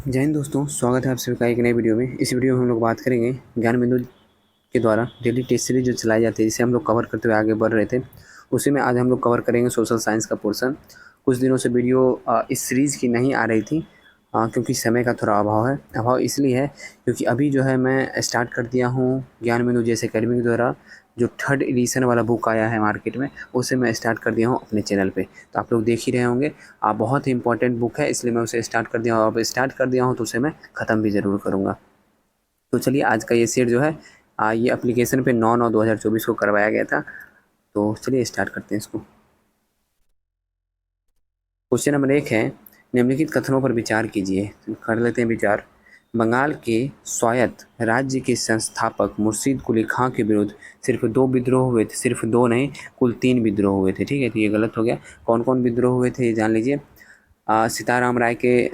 जय हिंद दोस्तों, स्वागत है आप सभी का एक नए वीडियो में। इस वीडियो में हम लोग बात करेंगे ज्ञान बिंदु के द्वारा डेली टेस्ट सीरीज जो चलाई जाती है, जिसे हम लोग कवर करते हुए आगे बढ़ रहे थे, उसी में आज हम लोग कवर करेंगे सोशल साइंस का पोर्शन। कुछ दिनों से वीडियो इस सीरीज़ की नहीं आ रही थी क्योंकि समय का थोड़ा अभाव है। अभाव इसलिए है क्योंकि अभी जो है मैं स्टार्ट कर दिया हूँ ज्ञान बिंदु जेएस एकेडमी के द्वारा जो 3rd एडिशन वाला बुक आया है मार्केट में, उसे मैं स्टार्ट कर दिया हूँ अपने चैनल पे। तो आप लोग देख ही रहे होंगे, बहुत ही इंपॉर्टेंट बुक है, इसलिए मैं उसे स्टार्ट कर दिया हूँ। अब स्टार्ट कर दिया हूँ तो उसे मैं ख़त्म भी ज़रूर करूँगा। तो चलिए, आज का ये सेट जो है ये एप्लीकेशन पे 9/9/2024 को करवाया गया था। तो चलिए स्टार्ट करते हैं इसको। क्वेश्चन नंबर 1 है, निम्नलिखित कथनों पर विचार कीजिए। कर लेते हैं विचार। बंगाल के स्वायत्त राज्य के संस्थापक मुर्शीद कुली खां के विरुद्ध सिर्फ 2 विद्रोह हुए थे। सिर्फ 2 नहीं, कुल 3 विद्रोह हुए थे। ठीक है, तो ये गलत हो गया। कौन कौन विद्रोह हुए थे ये जान लीजिए। सीताराम राय के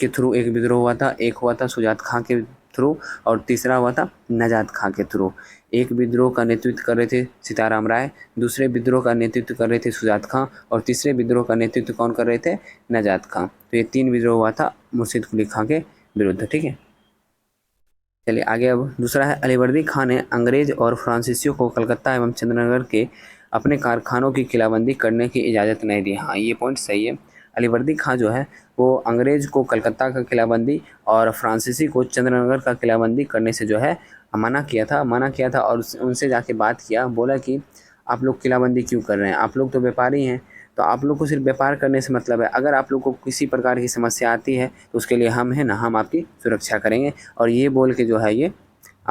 थ्रू एक विद्रोह हुआ था, एक हुआ था सुजात खां के थ्रू, और तीसरा हुआ था नजात खां के थ्रू। एक विद्रोह का नेतृत्व कर रहे थे सीताराम राय, दूसरे विद्रोह का नेतृत्व कर रहे थे सुजात खां, और तीसरे विद्रोह का नेतृत्व कौन कर रहे थे? नजात खां। तो ये 3 विद्रोह हुआ था मुर्शीद कुली खां के विरुद्ध। ठीक है, चलिए आगे। अब दूसरा है, अलीवर्दी खां ने अंग्रेज और फ्रांसीसियों को कलकत्ता एवं चंद्रनगर के अपने कारखानों की किलाबंदी करने की इजाज़त नहीं दी। हाँ, ये पॉइंट सही है। अलीवर्दी खां जो है वो अंग्रेज को कलकत्ता का किलाबंदी और फ्रांसीसी को चंद्रनगर का किलाबंदी करने से जो है मना किया था और उनसे जाके बात किया। बोला कि आप लोग किलाबंदी क्यों कर रहे हैं? आप लोग तो व्यापारी हैं, तो आप लोग को सिर्फ व्यापार करने से मतलब है। अगर आप लोग को किसी प्रकार की समस्या आती है तो उसके लिए हम हैं ना, हम आपकी सुरक्षा करेंगे। और ये बोल के जो है ये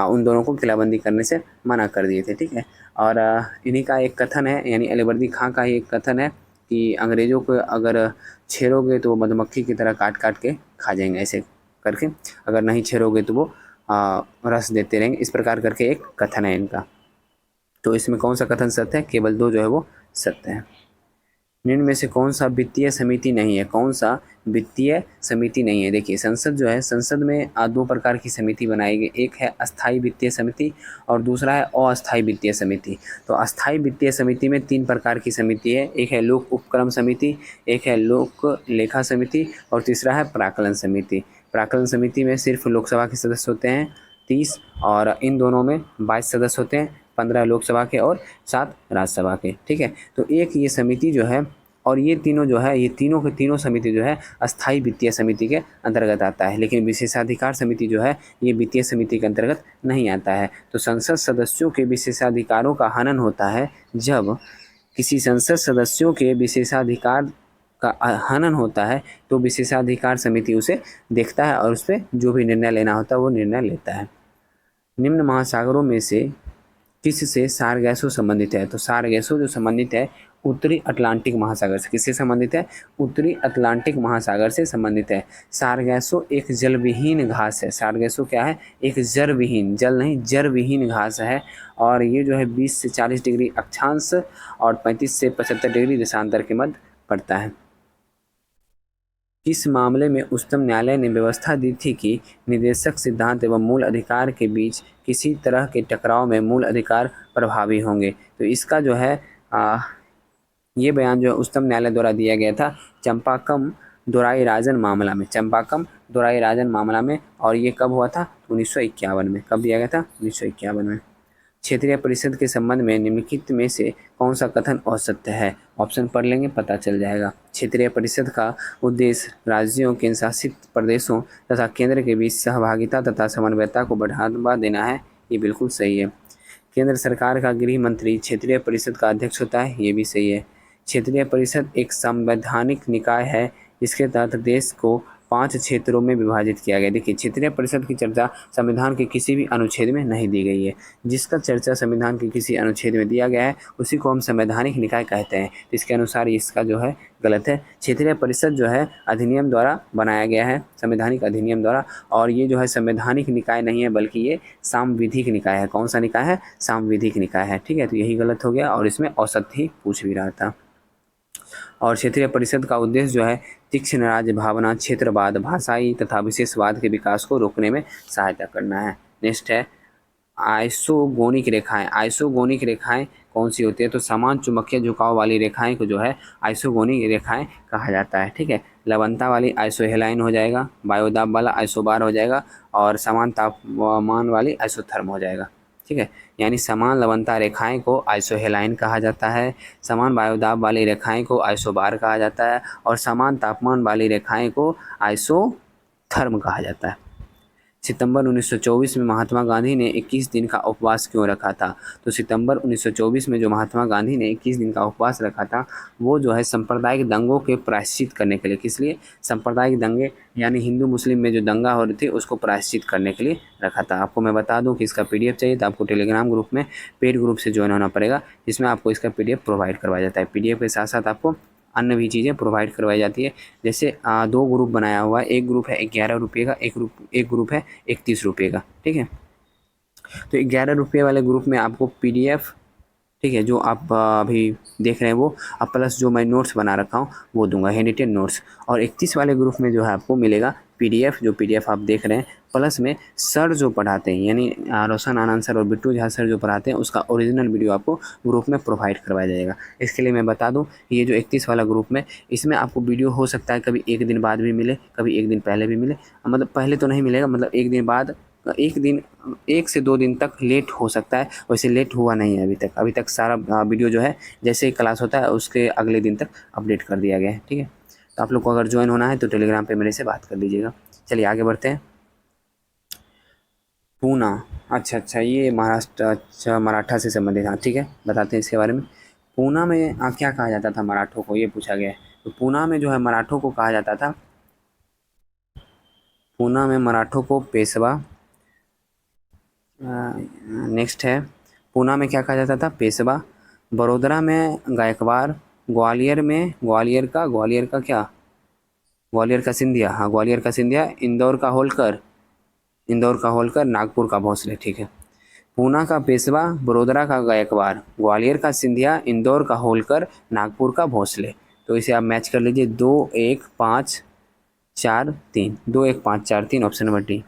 उन दोनों को किलाबंदी करने से मना कर दिए थे। ठीक है, और इन्हीं का एक कथन है, यानी अलीवर्दी खां का ही एक कथन है कि अंग्रेज़ों को अगर छेड़ोगे तो वो मधुमक्खी की तरह काट काट के खा जाएंगे, ऐसे करके। अगर नहीं छेड़ोगे तो वो रस देते रहेंगे, इस प्रकार करके एक कथन है इनका। तो इसमें कौन सा कथन सत्य है? केवल 2 जो है वो सत्य है। निम्न में से कौन सा वित्तीय समिति नहीं है? कौन सा वित्तीय समिति नहीं है? देखिए, संसद जो है, संसद में 2 प्रकार की समिति बनाई गई। एक है अस्थाई वित्तीय समिति और दूसरा है अस्थाई वित्तीय समिति। तो अस्थाई वित्तीय समिति में 3 प्रकार की समिति है। एक है लोक उपक्रम समिति, एक है लोक लेखा समिति और तीसरा है प्राक्कलन समिति। प्राक्कलन समिति में सिर्फ लोकसभा के सदस्य होते हैं 30, और इन दोनों में 22 सदस्य होते हैं, 15 लोकसभा के और 7 राज्यसभा के। ठीक है, तो एक ये समिति जो है, और ये तीनों जो है, ये तीनों के तीनों समिति जो है अस्थाई वित्तीय समिति के अंतर्गत आता है। लेकिन विशेषाधिकार समिति जो है ये वित्तीय समिति के अंतर्गत नहीं आता है। तो संसद सदस्यों के विशेषाधिकारों का हनन होता है जब किसी संसद सदस्यों के विशेषाधिकार का हनन होता है, तो विशेषाधिकार समिति उसे देखता है और उस पर जो भी निर्णय लेना होता है वो निर्णय लेता है। निम्न महासागरों में से किससे सारगैसो संबंधित है? तो सारगैसो जो संबंधित है उत्तरी अटलांटिक महासागर से। किससे संबंधित है? उत्तरी अटलांटिक महासागर से संबंधित है। सारगैसो एक जलविहीन घास है। सारगैसो क्या है? एक जलविहीन, जल नहीं जलविहीन घास है, और ये जो है 20 से 40 डिग्री अक्षांश और 35 से 75 डिग्री देशांतर के मध्य पड़ता है। किस मामले में उच्चतम न्यायालय ने व्यवस्था दी थी कि निदेशक सिद्धांत एवं मूल अधिकार के बीच किसी तरह के टकराव में मूल अधिकार प्रभावी होंगे? तो इसका जो है ये बयान जो है उच्चतम न्यायालय द्वारा दिया गया था चंपाकम दोराईराजन मामला में। चंपाकम दोराईराजन मामला में, और ये कब हुआ था? 1951 में। कब दिया गया था? 1951 में। क्षेत्रीय परिषद के संबंध में निम्नलिखित में से कौन सा कथन असत्य है? ऑप्शन पढ़ लेंगे, पता चल जाएगा। क्षेत्रीय परिषद का उद्देश्य राज्यों, केंद्र शासित प्रदेशों तथा केंद्र के बीच सहभागिता तथा समन्वयता को बढ़ावा देना है। ये बिल्कुल सही है। केंद्र सरकार का गृह मंत्री क्षेत्रीय परिषद का अध्यक्ष होता है। ये भी सही है। क्षेत्रीय परिषद एक संवैधानिक निकाय है जिसके तहत देश को 5 क्षेत्रों में विभाजित किया गया। देखिए, क्षेत्रीय परिषद की चर्चा संविधान के किसी भी अनुच्छेद में नहीं दी गई है। जिसका चर्चा संविधान के किसी अनुच्छेद में दिया गया है उसी को हम संवैधानिक निकाय कहते हैं। इसके अनुसार इसका जो है गलत है। क्षेत्रीय परिषद जो है अधिनियम द्वारा बनाया गया है, संवैधानिक अधिनियम द्वारा, और ये जो है संवैधानिक निकाय नहीं है बल्कि ये सांविधिक निकाय है। कौन सा निकाय है? सांविधिक निकाय है। ठीक है, तो यही गलत हो गया, और इसमें औसत ही पूछ भी रहा था। और क्षेत्रीय परिषद का उद्देश्य जो है तीक्ष्ण राज्य भावना, क्षेत्रवाद, भाषाई तथा विशेषवाद के विकास को रोकने में सहायता करना है। नेक्स्ट है आइसोगोनिक रेखाएं, आइसोगोनिक रेखाएं कौन सी होती है, तो समान चुंबकीय झुकाव वाली रेखाएं को जो है आइसोगोनिक रेखाएं कहा जाता है। ठीक है, लवणता वाली आइसोहेलाइन हो जाएगा, वायुदाब वाला आइसोबार हो जाएगा, और समान तापमान वाली आइसोथर्म हो जाएगा। ठीक है, यानी समान लवणता रेखाएं को आइसोहेलाइन कहा जाता है, समान वायुदाब वाली रेखाएं को आइसोबार कहा जाता है, और समान तापमान वाली रेखाएं को आइसोथर्म कहा जाता है। सितंबर 1924 में महात्मा गांधी ने 21 दिन का उपवास क्यों रखा था, तो सितंबर 1924 में जो महात्मा गांधी ने 21 दिन का उपवास रखा था वो जो है सांप्रदायिक दंगों के प्रायश्चित करने के लिए। किस लिए? सांप्रदायिक दंगे यानी हिंदू मुस्लिम में जो दंगा हो रही थी उसको प्रायश्चित करने के लिए रखा था। आपको मैं बता दूं कि इसका पीडीएफ चाहिए तो आपको टेलीग्राम ग्रुप में पेड ग्रुप से ज्वाइन होना पड़ेगा, जिसमें आपको इसका पीडीएफ प्रोवाइड करवाया जाता है। पीडीएफ के साथ साथ आपको अन्य भी चीज़ें प्रोवाइड करवाई जाती है। जैसे 2 ग्रुप बनाया हुआ है, एक ग्रुप है 11 रुपये का, एक ग्रुप है 31 रुपये का। ठीक है, तो 11 रुपये वाले ग्रुप में आपको पीडीएफ, ठीक है, जो आप अभी देख रहे हैं वो, अब प्लस जो मैं नोट्स बना रखा हूँ वो दूंगा, हैंड रिटेन नोट्स। और 31 वाले ग्रुप में जो है आपको मिलेगा पीडीएफ, जो पीडीएफ आप देख रहे हैं, प्लस में सर जो पढ़ाते हैं यानी रोशन आनंद सर और बिट्टू झा सर जो पढ़ाते हैं उसका ओरिजिनल वीडियो आपको ग्रुप में प्रोवाइड करवाया जाएगा। इसके लिए मैं बता दूं, ये जो 31 वाला ग्रुप में, इसमें आपको वीडियो हो सकता है कभी एक दिन बाद भी मिले, कभी एक दिन पहले भी मिले, मतलब पहले तो नहीं मिलेगा, मतलब एक दिन बाद, एक दिन, 1 से 2 दिन तक लेट हो सकता है। वैसे लेट हुआ नहीं है अभी तक सारा वीडियो जो है जैसे ही क्लास होता है उसके अगले दिन तक अपडेट कर दिया गया है। ठीक है, तो आप लोग को अगर ज्वाइन होना है तो टेलीग्राम पे मेरे से बात कर लीजिएगा। चलिए आगे बढ़ते हैं। पूना, अच्छा, ये महाराष्ट्र, अच्छा मराठा से संबंधित, हाँ ठीक है, बताते हैं इसके बारे में। पूना में क्या कहा जाता था मराठों को, ये पूछा गया है। तो पूना में जो है मराठों को कहा जाता था, पूना में मराठों को पेशवा, नेक्स्ट है, पूना में क्या कहा जाता था, पेशवा। बड़ोदरा में गायकवाड़, ग्वालियर का क्या, ग्वालियर का सिंधिया, हाँ ग्वालियर का सिंधिया, इंदौर का होलकर, नागपुर का भोसले। ठीक है, पूना का पेशवा, बड़ोदरा का गायकवाड़, ग्वालियर का सिंधिया, इंदौर का होलकर, नागपुर का भोसले। तो इसे आप मैच कर लीजिए, 2 1 5 4 3, 2 1 5 4 3, ऑप्शन नंबर डी।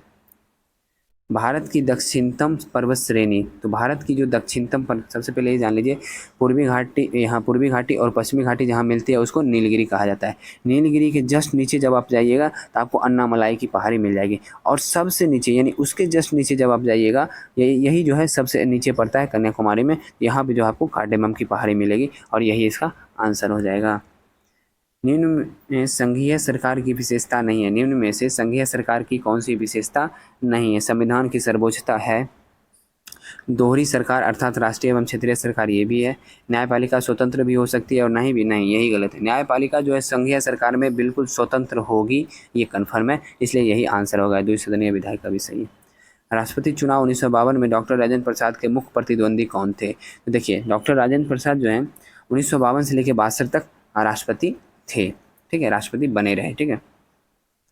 भारत की दक्षिणतम पर्वत श्रेणी, तो भारत की जो दक्षिणतम सबसे पहले ये जान लीजिए, पूर्वी घाटी, यहाँ पूर्वी घाटी और पश्चिमी घाटी जहाँ मिलती है उसको नीलगिरी कहा जाता है। नीलगिरी के जस्ट नीचे जब आप जाइएगा तो आपको अन्नामलाई की पहाड़ी मिल जाएगी, और सबसे नीचे यानी उसके जस्ट नीचे जब आप जाइएगा, यही जो है सबसे नीचे पड़ता है कन्याकुमारी में, यहाँ पे जो आपको कार्डेमम की पहाड़ी मिलेगी, और यही इसका आंसर हो जाएगा। निम्न में संघीय सरकार की विशेषता नहीं है, निम्न में से संघीय सरकार की कौन सी विशेषता नहीं है? संविधान की सर्वोच्चता है, दोहरी सरकार अर्थात राष्ट्रीय एवं क्षेत्रीय सरकार ये भी है, न्यायपालिका स्वतंत्र भी हो सकती है और नहीं भी, नहीं यही गलत है। न्यायपालिका जो है संघीय सरकार में बिल्कुल स्वतंत्र होगी, ये कन्फर्म है, इसलिए यही आंसर होगा, द्विसदनीय विधायक का भी सही है। राष्ट्रपति चुनाव 1952 में डॉक्टर राजेंद्र प्रसाद के मुख्य प्रतिद्वंदी कौन थे? तो देखिए डॉक्टर राजेंद्र प्रसाद जो है 1952 से लेकर 62 तक राष्ट्रपति थे। ठीक है, राष्ट्रपति बने रहे। ठीक है,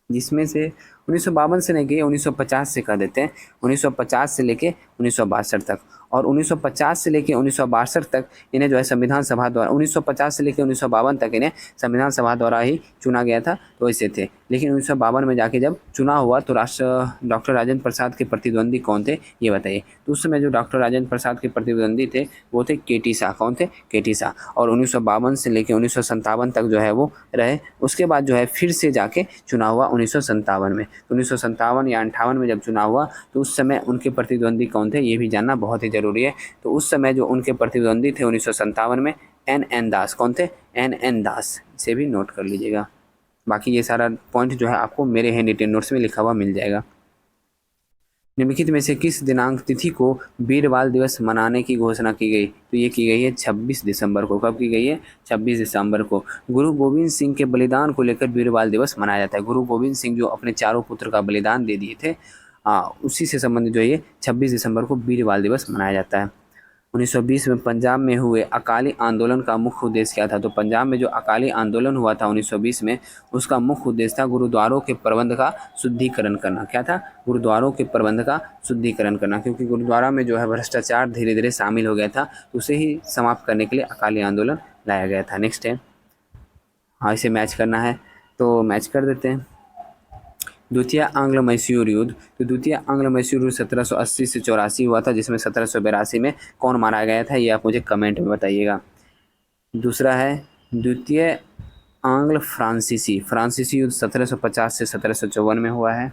जिसमें से 1952 से लेके 1950 से कर देते हैं, 1950 से लेके 1962 तक, और 1950 से लेके 1962 तक इन्हें जो है संविधान सभा द्वारा, 1950 से लेके 1952 तक इन्हें संविधान सभा द्वारा ही चुना गया था, तो ऐसे थे। लेकिन 1952 में जाके जब चुनाव हुआ तो डॉक्टर राजेंद्र प्रसाद के प्रतिद्वंदी कौन थे, ये बताइए। तो उस समय जो डॉक्टर राजेंद्र प्रसाद के प्रतिद्वंदी थे वो थे के.टी. शाह। कौन थे? के.टी. शाह। और 1952 से लेके 1957 तक जो है वो रहे। उसके बाद जो है फिर से जाके चुनाव हुआ 1957 में। तो 1957 या 58 में जब चुनाव हुआ तो उस समय उनके प्रतिद्वंदी कौन थे, ये भी जानना बहुत ही ज़रूरी है। तो उस समय जो उनके प्रतिद्वंदी थे 1957 में, एन दास। कौन थे? एन दास। इसे भी नोट कर लीजिएगा। बाकी ये सारा पॉइंट जो है आपको मेरे हैंड रिटेन नोट्स में लिखा हुआ मिल जाएगा। निम्नलिखित में से किस दिनांक तिथि को वीर बाल दिवस मनाने की घोषणा की गई? तो ये की गई है 26 दिसंबर को। कब की गई है? 26 दिसंबर को। गुरु गोविंद सिंह के बलिदान को लेकर वीर बाल दिवस मनाया जाता है। गुरु गोविंद सिंह जो अपने चारों पुत्र का बलिदान दे दिए थे, उसी से संबंधित जो है ये 26 दिसंबर को वीर बाल दिवस मनाया जाता है। 1920 में पंजाब में हुए अकाली आंदोलन का मुख्य उद्देश्य क्या था? तो पंजाब में जो अकाली आंदोलन हुआ था 1920 में, उसका मुख्य उद्देश्य था गुरुद्वारों के प्रबंध का शुद्धिकरण करना। क्या था? गुरुद्वारों के प्रबंध का शुद्धिकरण करना, क्योंकि गुरुद्वारा में जो है भ्रष्टाचार धीरे धीरे शामिल हो गया था, उसे ही समाप्त करने के लिए अकाली आंदोलन लाया गया था। नेक्स्ट है, हाँ इसे मैच करना है तो मैच कर देते हैं। द्वितीय आंग्ल मैसूर युद्ध, तो द्वितीय आंग्ल मैसूर युद्ध 1780 से 84 हुआ था, जिसमें 1782 में कौन मारा गया था, ये आप मुझे कमेंट में बताइएगा। दूसरा है द्वितीय आंग्ल फ्रांसीसी युद्ध 1750 से 1754 में हुआ है।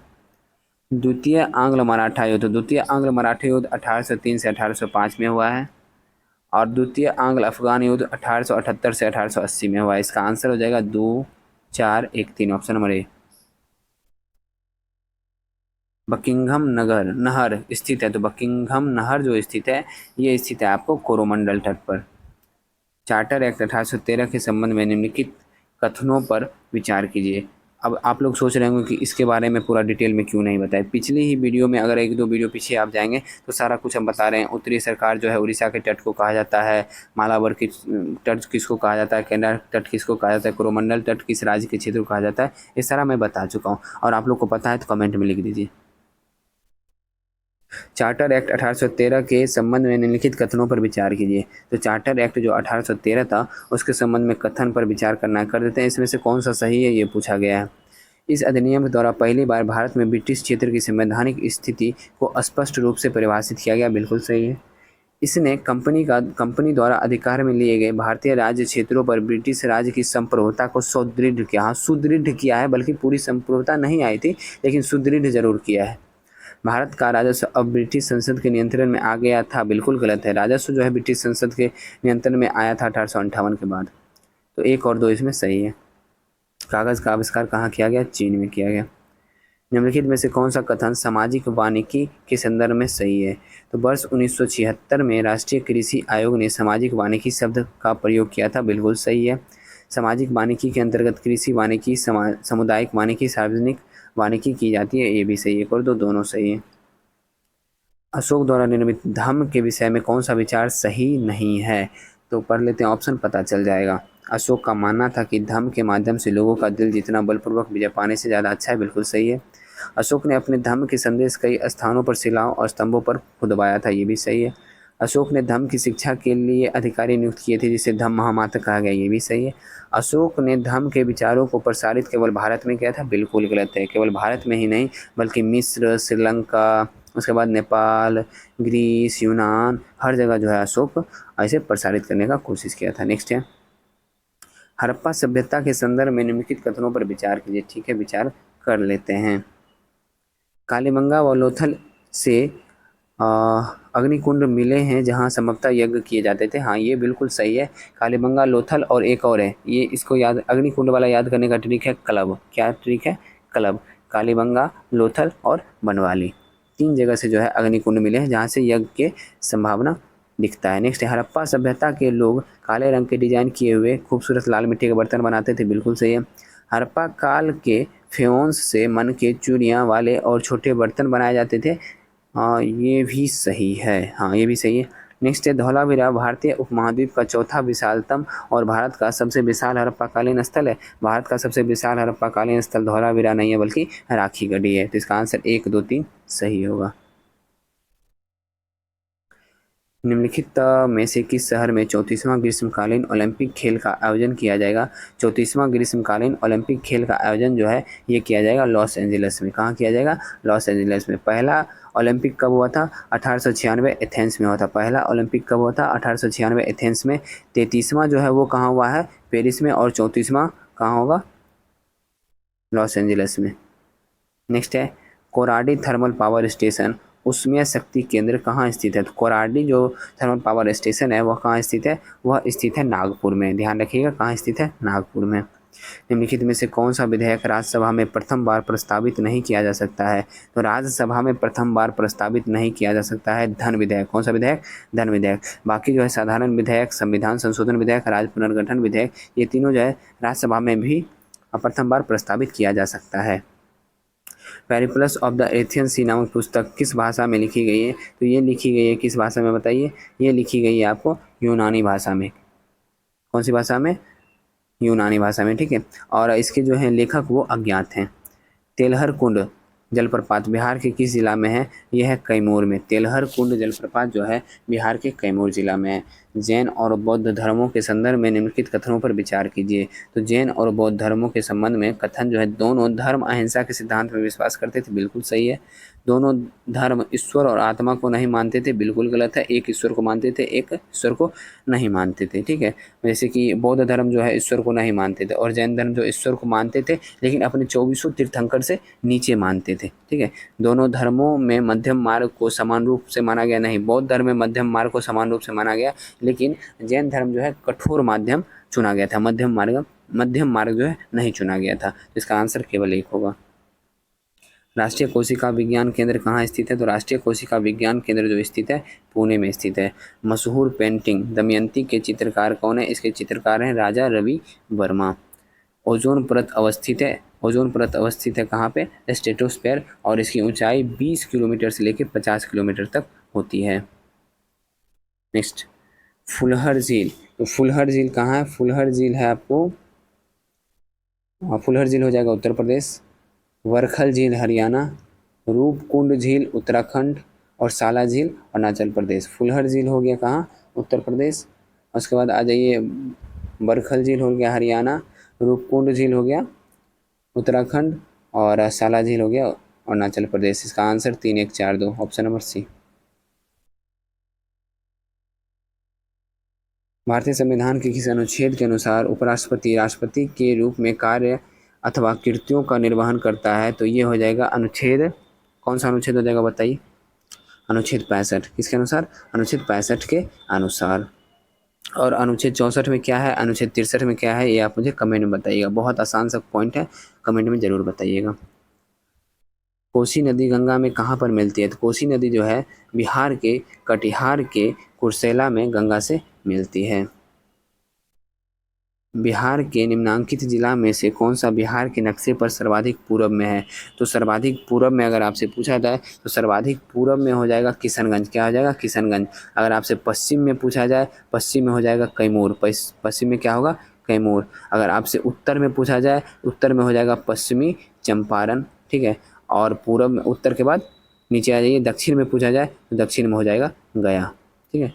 द्वितीय आंग्ल मराठा युद्ध 1803 से 1805 में हुआ है। और द्वितीय आंग्ल अफगान युद्ध 1878 से 1880 में हुआ है। इसका आंसर हो जाएगा 2, 4, 1, 3, ऑप्शन नंबर ए। बकिंघम नहर स्थित है, तो बकिंघम नहर जो स्थित है ये स्थित है आपको कोरोमंडल तट पर। चार्टर एक्ट 1813 के संबंध में निम्नलिखित कथनों पर विचार कीजिए। अब आप लोग सोच रहे होंगे कि इसके बारे में पूरा डिटेल में क्यों नहीं बताया। पिछली ही वीडियो में अगर 1-2 वीडियो पीछे आप जाएंगे तो सारा कुछ हम बता रहे हैं। उत्तरी सरकार जो है उड़ीसा के तट को कहा जाता है, मालाबार की तट किसको कहा जाता है, केरला तट किसको कहा जाता है, कोरोमंडल तट किस राज्य के क्षेत्र को कहा जाता है, ये सारा मैं बता चुका हूँ। और आप लोग को पता है तो कमेंट में लिख दीजिए। चार्टर एक्ट 1813 के संबंध में निम्नलिखित कथनों पर विचार कीजिए। तो चार्टर एक्ट जो 1813 था उसके संबंध में कथन पर विचार करना कर देते हैं। इसमें से कौन सा सही है ये पूछा गया है। इस अधिनियम के द्वारा पहली बार भारत में ब्रिटिश क्षेत्र की संवैधानिक स्थिति को स्पष्ट रूप से परिभाषित किया गया, बिल्कुल सही है। इसने कंपनी द्वारा अधिकार में लिए गए भारतीय राज्य क्षेत्रों पर ब्रिटिश राज्य की संप्रभुता को सुदृढ़ किया। हाँ, सुदृढ़ किया है, बल्कि पूरी संप्रभुता नहीं आई थी लेकिन सुदृढ़ जरूर किया है। भारत का राजस्व अब ब्रिटिश संसद के नियंत्रण में आ गया था, बिल्कुल गलत है। राजस्व जो है ब्रिटिश संसद के नियंत्रण में आया था 1858 के बाद। तो 1 और 2 इसमें सही है। कागज़ का आविष्कार कहाँ किया गया? चीन में किया गया। निम्नलिखित में से कौन सा कथन सामाजिक वानिकी के संदर्भ में सही है? तो वर्ष 1976 में राष्ट्रीय कृषि आयोग ने सामाजिक वानिकी शब्द का प्रयोग किया था, बिल्कुल सही है। सामाजिक वानिकी के अंतर्गत कृषि वानिकी, सामुदायिक वानिकी, सार्वजनिक वानिकी की जाती है, ये भी सही है। 1 और 2 दोनों सही है। अशोक द्वारा निर्मित धम्म के विषय में कौन सा विचार सही नहीं है? तो पढ़ लेते हैं, ऑप्शन पता चल जाएगा। अशोक का मानना था कि धम्म के माध्यम से लोगों का दिल जितना बलपूर्वक विजय पाने से ज़्यादा अच्छा है, बिल्कुल सही है। अशोक ने अपने धम्म के संदेश कई स्थानों पर शिलाओं और स्तंभों पर खुदवाया था, ये भी सही है। अशोक ने धम्म की शिक्षा के लिए अधिकारी नियुक्त किए थे जिसे धम्म महामात्र कहा गया, ये भी सही है। अशोक ने धम्म के विचारों को प्रसारित केवल भारत में किया था, बिल्कुल गलत है। केवल भारत में ही नहीं बल्कि मिस्र, श्रीलंका, उसके बाद नेपाल, ग्रीस, यूनान, हर जगह जो है अशोक ऐसे प्रसारित करने का कोशिश किया था। नेक्स्ट है हड़प्पा सभ्यता के संदर्भ में निम्नलिखित कथनों पर विचार कीजिए। ठीक है, विचार कर लेते हैं। कालीबंगा व लोथल से अग्निकुंड मिले हैं जहां संभवतः यज्ञ किए जाते थे। हाँ, ये बिल्कुल सही है। कालीबंगा, लोथल और एक और है, ये इसको याद, अग्निकुंड वाला याद करने का ट्रिक है क्लब। क्या ट्रिक है? क्लब। कालीबंगा, लोथल और बनवाली, 3 जगह से जो है अग्निकुंड मिले हैं जहाँ से यज्ञ के संभावना दिखता है। नेक्स्ट है हड़प्पा सभ्यता के लोग काले रंग के डिजाइन किए हुए खूबसूरत लाल मिट्टी के बर्तन बनाते थे, बिल्कुल सही है। हड़प्पा काल के फ्योन्स से मन के चूड़ियाँ वाले और छोटे बर्तन बनाए जाते थे। हाँ, ये भी सही है। हाँ, ये भी सही है। नेक्स्ट है धौलावीरा भारतीय उपमहाद्वीप का चौथा विशालतम और भारत का सबसे विशाल हड़प्पाकालीन स्थल है। भारत का सबसे विशाल हड़प्पाकालीन स्थल धौलावीरा नहीं है बल्कि राखी गढ़ी है। तो इसका आंसर 1, 2, 3 सही होगा। निम्नलिखित में से किस शहर में 34वां ग्रीष्मकालीन ओलंपिक खेल का आयोजन किया जाएगा? 34वां ग्रीष्मकालीन ओलंपिक खेल का आयोजन जो है ये किया जाएगा लॉस एंजलिस में। कहाँ किया जाएगा? लॉस एंजलिस में। पहला ओलंपिक कब हुआ था? 1896 एथेंस में हुआ था। पहला ओलंपिक कब हुआ था? 1896 एथेंस में। 33वां जो है वो कहाँ हुआ है? पेरिस में। और 34वां कहाँ होगा? लॉस एंजलिस में। नेक्स्ट है कोराडी थर्मल पावर स्टेशन उष्मीय शक्ति केंद्र कहाँ स्थित है? तो कोराडी जो थर्मल पावर स्टेशन है वह कहाँ स्थित है? वह स्थित है नागपुर में। ध्यान रखिएगा, कहाँ स्थित है? नागपुर में। निम्नलिखित में से कौन सा विधेयक राज्यसभा में प्रथम बार प्रस्तावित नहीं किया जा सकता है? तो राज्यसभा में प्रथम बार प्रस्तावित नहीं किया जा सकता है धन विधेयक। कौन सा विधेयक? धन विधेयक। बाकी जो है साधारण विधेयक, संविधान संशोधन विधेयक, राज्य पुनर्गठन विधेयक, ये तीनों जो है राज्यसभा में भी प्रथम बार प्रस्तावित किया जा सकता है। पेरिप्लस ऑफ द एथियन सी नामक पुस्तक किस भाषा में लिखी गई है? तो ये लिखी गई है किस भाषा में बताइए? ये लिखी गई है आपको यूनानी भाषा में। कौन सी भाषा में? यूनानी भाषा में, ठीक है। और इसके जो हैं लेखक वो अज्ञात हैं। तेलहर कुंड जलप्रपात बिहार के किस जिला में है? यह है कैमूर में। तेलहर कुंड जलप्रपात जो है बिहार के कैमूर जिला में है। जैन और बौद्ध धर्मों के संदर्भ में निम्नलिखित कथनों पर विचार कीजिए। तो जैन और बौद्ध धर्मों के संबंध में कथन जो है, दोनों धर्म अहिंसा के सिद्धांत में विश्वास करते थे, बिल्कुल सही है। दोनों धर्म ईश्वर और आत्मा को नहीं मानते थे, बिल्कुल गलत है। एक ईश्वर को मानते थे, एक ईश्वर को नहीं मानते थे, ठीक है। जैसे कि बौद्ध धर्म जो है ईश्वर को नहीं मानते थे, और जैन धर्म जो ईश्वर को मानते थे लेकिन अपने 24 तीर्थंकर से नीचे मानते थे, ठीक है। दोनों धर्मों में मध्यम मार्ग को समान रूप से माना गया नहीं। बौद्ध धर्म में मध्यम मार्ग को समान रूप से माना गया, लेकिन जैन धर्म जो है कठोर माध्यम चुना गया था, मध्यम मार्ग जो है नहीं चुना गया था। तो इसका आंसर केवल एक होगा। राष्ट्रीय कोशिका विज्ञान केंद्र कहाँ स्थित है? तो राष्ट्रीय कोशिका विज्ञान केंद्र जो स्थित है पुणे में स्थित है। मशहूर पेंटिंग दमयंती के चित्रकार कौन है? इसके चित्रकार हैं राजा रवि वर्मा। ओजोन परत अवस्थित है, ओजोन परत अवस्थित है कहाँ पे? स्ट्रेटोस्फेयर, और इसकी ऊंचाई 20 किलोमीटर से लेकर 50 किलोमीटर तक होती है। नेक्स्ट, फुलहर झील। तो फुलहर झील कहाँ है? फुलहर झील है आपको, फुलहर झील हो जाएगा उत्तर प्रदेश। वरखल झील हरियाणा, रूपकुंड झील उत्तराखंड, और साला झील अरुणाचल प्रदेश। फुलहर झील हो गया कहाँ? उत्तर प्रदेश। उसके बाद आ जाइए, बरखल झील हो गया हरियाणा, रूपकुंड झील हो गया उत्तराखंड, और साला झील हो गया अरुणाचल प्रदेश। इसका आंसर 3142 ऑप्शन नंबर सी। भारतीय संविधान के किस अनुच्छेद के अनुसार उपराष्ट्रपति राष्ट्रपति के रूप में कार्य अथवा कृत्यों का निर्वहन करता है? तो ये हो जाएगा अनुच्छेद, कौन सा अनुच्छेद हो जाएगा बताइए? अनुच्छेद 65। किसके अनुसार? अनुच्छेद 65 के अनुसार। और अनुच्छेद 64 में क्या है, अनुच्छेद 63 में क्या है, ये आप मुझे कमेंट में बताइएगा। बहुत आसान सा पॉइंट है, कमेंट में जरूर बताइएगा। कोसी नदी गंगा में कहाँ पर मिलती है? तो कोसी नदी जो है बिहार के कटिहार के कुर्सेला में गंगा से मिलती है। बिहार के निम्नांकित जिला में से कौन सा बिहार के नक्शे पर सर्वाधिक पूरब में है? तो सर्वाधिक पूरब में अगर आपसे पूछा जाए तो सर्वाधिक पूरब में हो जाएगा किशनगंज। क्या हो जाएगा? किशनगंज। अगर आपसे पश्चिम में पूछा जाए, पश्चिम में हो जाएगा कैमूर। पश्चिम में क्या होगा? कैमूर। अगर आपसे उत्तर में पूछा जाए, उत्तर में हो जाएगा पश्चिमी चंपारण, ठीक है। और पूरब में, उत्तर के बाद नीचे आ जाइए, दक्षिण में पूछा जाए तो दक्षिण में हो जाएगा गया, ठीक है।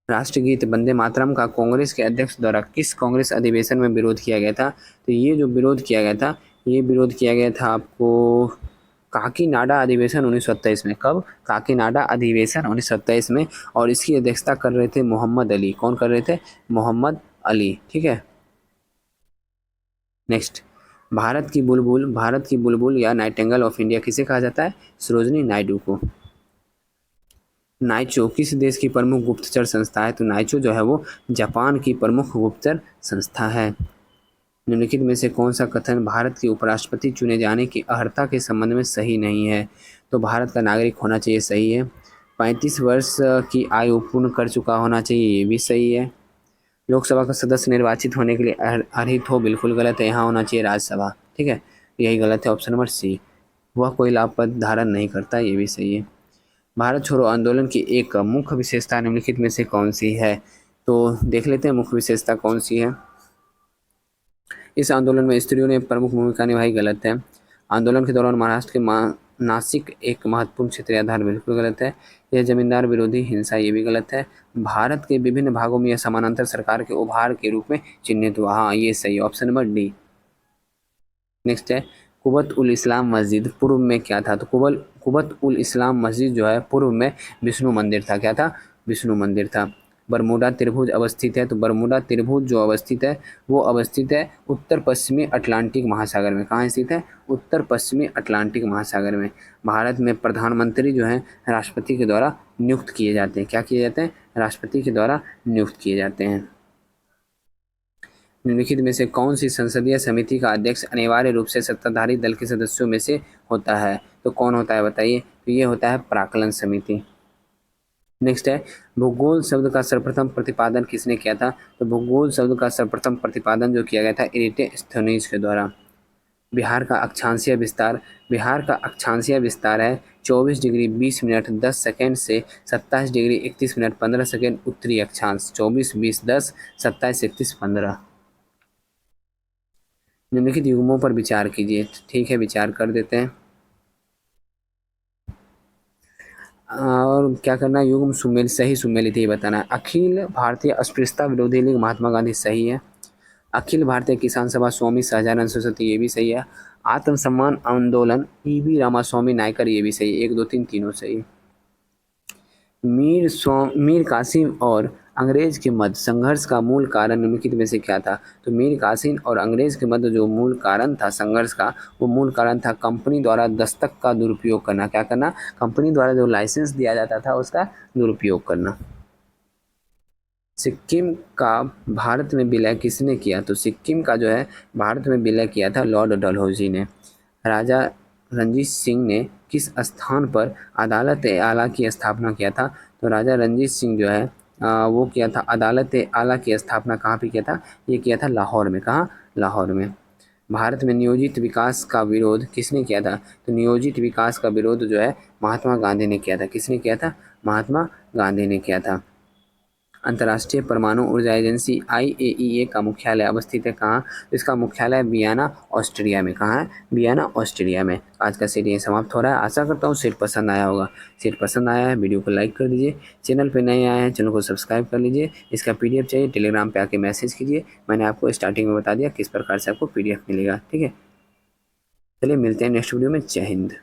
राष्ट्रगीत वंदे मातरम का कांग्रेस के अध्यक्ष द्वारा किस कांग्रेस अधिवेशन में विरोध किया गया था? तो ये जो विरोध किया गया था, ये विरोध किया गया था आपको काकीनाडा अधिवेशन 1927 में। कब? काकीनाडा अधिवेशन 1927 में। और इसकी अध्यक्षता कर रहे थे मोहम्मद अली। कौन कर रहे थे? मोहम्मद अली, ठीक है। नेक्स्ट, भारत की बुलबुल या नाइटिंगेल ऑफ इंडिया किसे कहा जाता है? सरोजनी नायडू को। नाइचो किस देश की प्रमुख गुप्तचर संस्था है? तो नाइचो जो है वो जापान की प्रमुख गुप्तचर संस्था है। निम्नलिखित में से कौन सा कथन भारत के उपराष्ट्रपति चुने जाने की अर्हता के संबंध में सही नहीं है? तो भारत का नागरिक होना चाहिए, सही है। 35 वर्ष की आयु पूर्ण कर चुका होना चाहिए, ये भी सही है। लोकसभा का सदस्य निर्वाचित होने के लिए अर्हित हो, बिल्कुल गलत है। यहाँ होना चाहिए राज्यसभा, ठीक है। यही गलत है, ऑप्शन नंबर सी। वह कोई लाभ पद धारण नहीं करता, ये भी सही है। भारत छोड़ो आंदोलन की एक मुख्य विशेषता निम्नलिखित में से कौन सी है? तो देख लेते हैं मुख्य विशेषता कौन सी है। इस आंदोलन में स्त्रियों ने प्रमुख भूमिका निभाई, गलत है। आंदोलन के दौरान महाराष्ट्र के नासिक एक महत्वपूर्ण क्षेत्रीय आधार, बिल्कुल गलत है। यह जमींदार विरोधी हिंसा, ये भी गलत है। भारत के विभिन्न भागों में यह समानांतर सरकार के उभार के रूप में चिन्हित हुआ, हाँ ये सही, ऑप्शन नंबर डी। नेक्स्ट है, कुबत उल इस्लाम मस्जिद पूर्व में क्या था? तो कुबत उल इस्लाम मस्जिद जो है पूर्व में विष्णु मंदिर था। क्या था? विष्णु मंदिर था। बरमूडा त्रिभुज अवस्थित है, तो बरमूडा त्रिभुज जो अवस्थित है वो अवस्थित है उत्तर पश्चिमी अटलांटिक महासागर में। कहाँ स्थित है? उत्तर पश्चिमी अटलांटिक महासागर में। भारत में प्रधानमंत्री जो है राष्ट्रपति के द्वारा नियुक्त किए जाते हैं। क्या किए जाते हैं? राष्ट्रपति के द्वारा नियुक्त किए जाते हैं। निम्नलिखित में से कौन सी संसदीय समिति का अध्यक्ष अनिवार्य रूप से सत्ताधारी दल के सदस्यों में से होता है? तो कौन होता है बताइए? तो ये होता है प्राक्कलन समिति। नेक्स्ट है, भूगोल शब्द का सर्वप्रथम प्रतिपादन किसने किया था? तो भूगोल शब्द का सर्वप्रथम प्रतिपादन जो किया गया था इरेस्टोनीज के द्वारा। बिहार का अक्षांशीय विस्तार है 24 डिग्री 20 मिनट 10 सेकेंड से 27 डिग्री 31 मिनट 15 सेकेंड उत्तरी अक्षांश। 24 20 10 27 31 15। निम्नलिखित युग्मों पर विचार कीजिए। ठीक है, विचार कर देते हैं। और क्या करना है, युग्म सुमेल सही सुमेलित ये बताना है। अखिल भारतीय अस्पृश्यता विरोधी लीग महात्मा गांधी सही है। अखिल भारतीय किसान सभा स्वामी सहजानंद सरस्वती ये भी सही है। आत्मसम्मान आंदोलन ईवी रामास्वामी नायकर ये भी सही है। 1 2 3 तीनों सही है। मीर कासिम और अंग्रेज के मध्य संघर्ष का मूल कारण निम्नलिखित में से क्या था? तो मीर कासिम और अंग्रेज के मध्य जो मूल कारण था संघर्ष का, वो मूल कारण था कंपनी द्वारा दस्तक का दुरुपयोग करना। क्या करना? कंपनी द्वारा जो लाइसेंस दिया जाता था उसका दुरुपयोग करना। सिक्किम का भारत में विलय किसने किया? तो सिक्किम का जो है भारत में विलय किया था लॉर्ड डलहौजी ने। राजा रणजीत सिंह ने किस स्थान पर अदालत आला की स्थापना किया था? तो राजा रणजीत सिंह जो है वो किया था अदालत आला की स्थापना कहाँ पे किया था? ये किया था लाहौर में। कहाँ? लाहौर में। भारत में नियोजित विकास का विरोध किसने किया था? तो नियोजित विकास का विरोध जो है महात्मा गांधी ने किया था। किसने किया था? महात्मा गांधी ने किया था। अंतर्राष्ट्रीय परमाणु ऊर्जा एजेंसी IAEA का मुख्यालय अवस्थित है कहाँ? इसका मुख्यालय वियना ऑस्ट्रिया में। कहाँ है? वियना ऑस्ट्रिया में। आज का सेट यहीं समाप्त हो रहा है। आशा करता हूँ सेट पसंद आया होगा। सेट पसंद आया है वीडियो को लाइक कर दीजिए। चैनल पे नए आए हैं चैनल को सब्सक्राइब कर लीजिए। इसका PDF चाहिए टेलीग्राम पे आके मैसेज कीजिए। मैंने आपको स्टार्टिंग में बता दिया किस प्रकार से आपको PDF मिलेगा। ठीक है, चलिए मिलते हैं नेक्स्ट वीडियो में। जय हिंद।